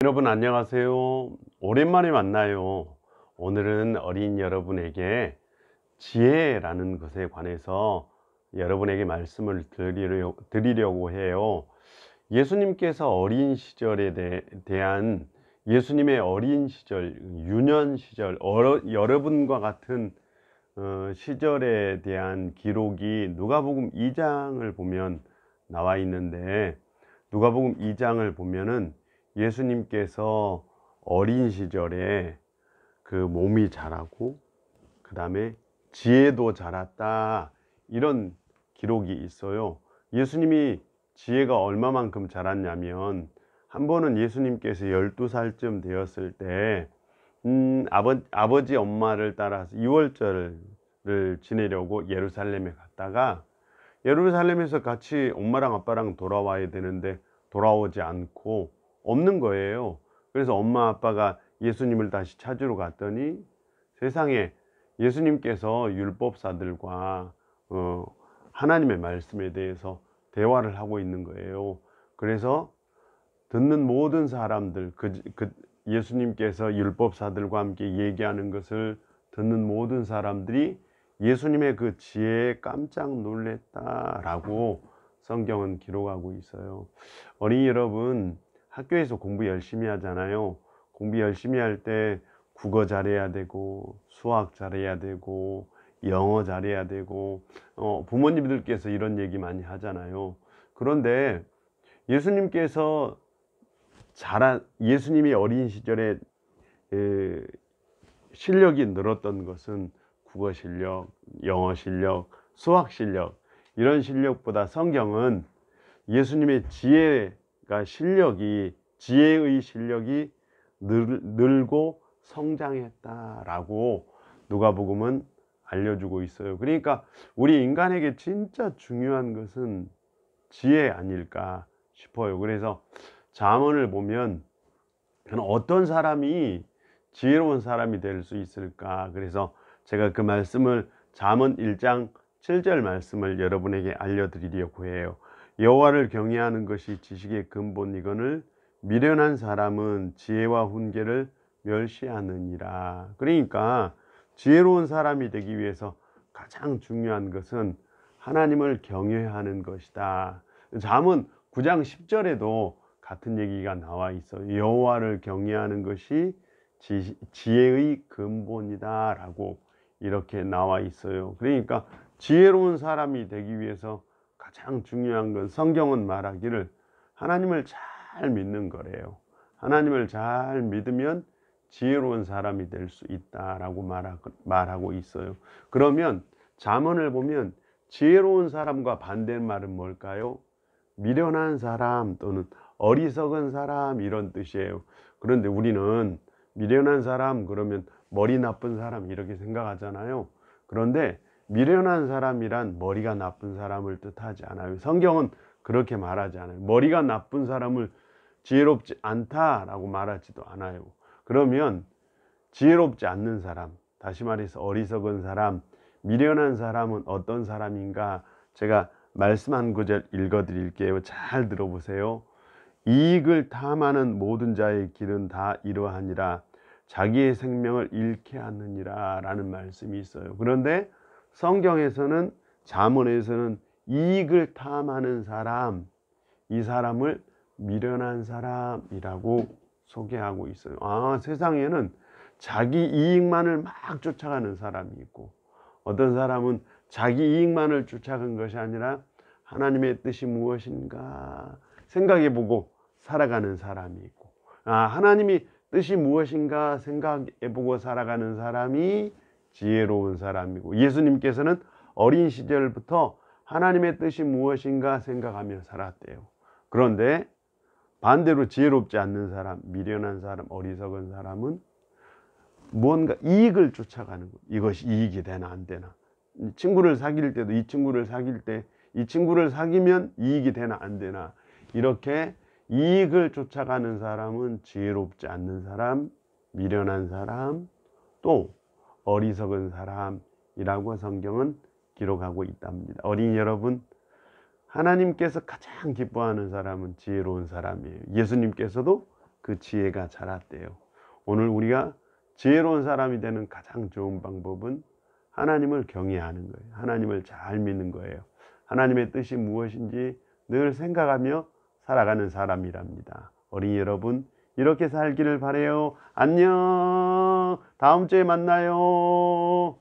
여러분 안녕하세요. 오랜만에 만나요. 오늘은 어린 여러분에게 지혜라는 것에 관해서 여러분에게 말씀을 드리려고 해요. 예수님께서 어린 시절에 대한 예수님의 어린 시절, 유년 시절, 여러분과 같은 시절에 대한 기록이 누가복음 2장을 보면 나와 있는데, 누가복음 2장을 보면은 예수님께서 어린 시절에 그 몸이 자라고 그 다음에 지혜도 자랐다, 이런 기록이 있어요. 예수님이 지혜가 얼마만큼 자랐냐면, 한 번은 예수님께서 12살쯤 되었을 때 아버지 엄마를 따라서 유월절을 지내려고 예루살렘에 갔다가, 예루살렘에서 같이 엄마랑 아빠랑 돌아와야 되는데 돌아오지 않고 없는 거예요. 그래서 엄마 아빠가 예수님을 다시 찾으러 갔더니 세상에 예수님께서 율법사들과 하나님의 말씀에 대해서 대화를 하고 있는 거예요. 그래서 듣는 모든 사람들, 예수님께서 율법사들과 함께 얘기하는 것을 듣는 모든 사람들이 예수님의 그 지혜에 깜짝 놀랐다라고 성경은 기록하고 있어요. 어린이 여러분, 학교에서 공부 열심히 하잖아요. 공부 열심히 할 때 국어 잘해야 되고, 수학 잘해야 되고, 영어 잘해야 되고, 부모님들께서 이런 얘기 많이 하잖아요. 그런데 예수님께서 예수님이 어린 시절에 실력이 늘었던 것은 국어 실력, 영어 실력, 수학 실력, 이런 실력보다 성경은 예수님의 지혜의 실력이 늘고 성장했다라고 누가복음은 알려주고 있어요. 그러니까 우리 인간에게 진짜 중요한 것은 지혜 아닐까 싶어요. 그래서 잠언을 보면 어떤 사람이 지혜로운 사람이 될 수 있을까? 그래서 제가 그 말씀을, 잠언 1장 7절 말씀을 여러분에게 알려드리려고 해요. 여호와를 경외하는 것이 지식의 근본이거늘 미련한 사람은 지혜와 훈계를 멸시하느니라. 그러니까 지혜로운 사람이 되기 위해서 가장 중요한 것은 하나님을 경외하는 것이다. 잠언 9장 10절에도 같은 얘기가 나와 있어요. 여호와를 경외하는 것이 지혜의 근본이다 라고 이렇게 나와 있어요. 그러니까 지혜로운 사람이 되기 위해서 가장 중요한 건, 성경은 말하기를 하나님을 잘 믿는 거래요. 하나님을 잘 믿으면 지혜로운 사람이 될 수 있다라고 말하고 있어요. 그러면 잠언을 보면 지혜로운 사람과 반대말은 뭘까요? 미련한 사람 또는 어리석은 사람, 이런 뜻이에요. 그런데 우리는 미련한 사람 그러면 머리 나쁜 사람 이렇게 생각하잖아요. 그런데 미련한 사람이란 머리가 나쁜 사람을 뜻하지 않아요. 성경은 그렇게 말하지 않아요. 머리가 나쁜 사람을 지혜롭지 않다라고 말하지도 않아요. 그러면 지혜롭지 않는 사람, 다시 말해서 어리석은 사람, 미련한 사람은 어떤 사람인가? 제가 말씀 한 구절 읽어 드릴게요. 잘 들어보세요. 이익을 탐하는 모든 자의 길은 다 이러하니라. 자기의 생명을 잃게 하느니라 라는 말씀이 있어요. 그런데 성경에서는, 잠언에서는 이익을 탐하는 사람, 이 사람을 미련한 사람이라고 소개하고 있어요. 세상에는 자기 이익만을 막 쫓아가는 사람이 있고, 어떤 사람은 자기 이익만을 쫓아간 것이 아니라 하나님의 뜻이 무엇인가 생각해보고 살아가는 사람이 있고, 하나님이 뜻이 무엇인가 생각해보고 살아가는 사람이 지혜로운 사람이고, 예수님께서는 어린 시절부터 하나님의 뜻이 무엇인가 생각하며 살았대요. 그런데 반대로 지혜롭지 않는 사람, 미련한 사람, 어리석은 사람은 무언가 이익을 쫓아가는 것. 이것이 이익이 되나 안 되나. 친구를 사귈 때도 이 친구를 사귀면 이익이 되나 안 되나, 이렇게 이익을 쫓아가는 사람은 지혜롭지 않는 사람, 미련한 사람, 또 어리석은 사람이라고 성경은 기록하고 있답니다. 어린이 여러분, 하나님께서 가장 기뻐하는 사람은 지혜로운 사람이에요. 예수님께서도 그 지혜가 자랐대요. 오늘 우리가 지혜로운 사람이 되는 가장 좋은 방법은 하나님을 경외하는 거예요. 하나님을 잘 믿는 거예요. 하나님의 뜻이 무엇인지 늘 생각하며 살아가는 사람이랍니다. 어린이 여러분, 이렇게 살기를 바라요. 안녕. 다음 주에 만나요.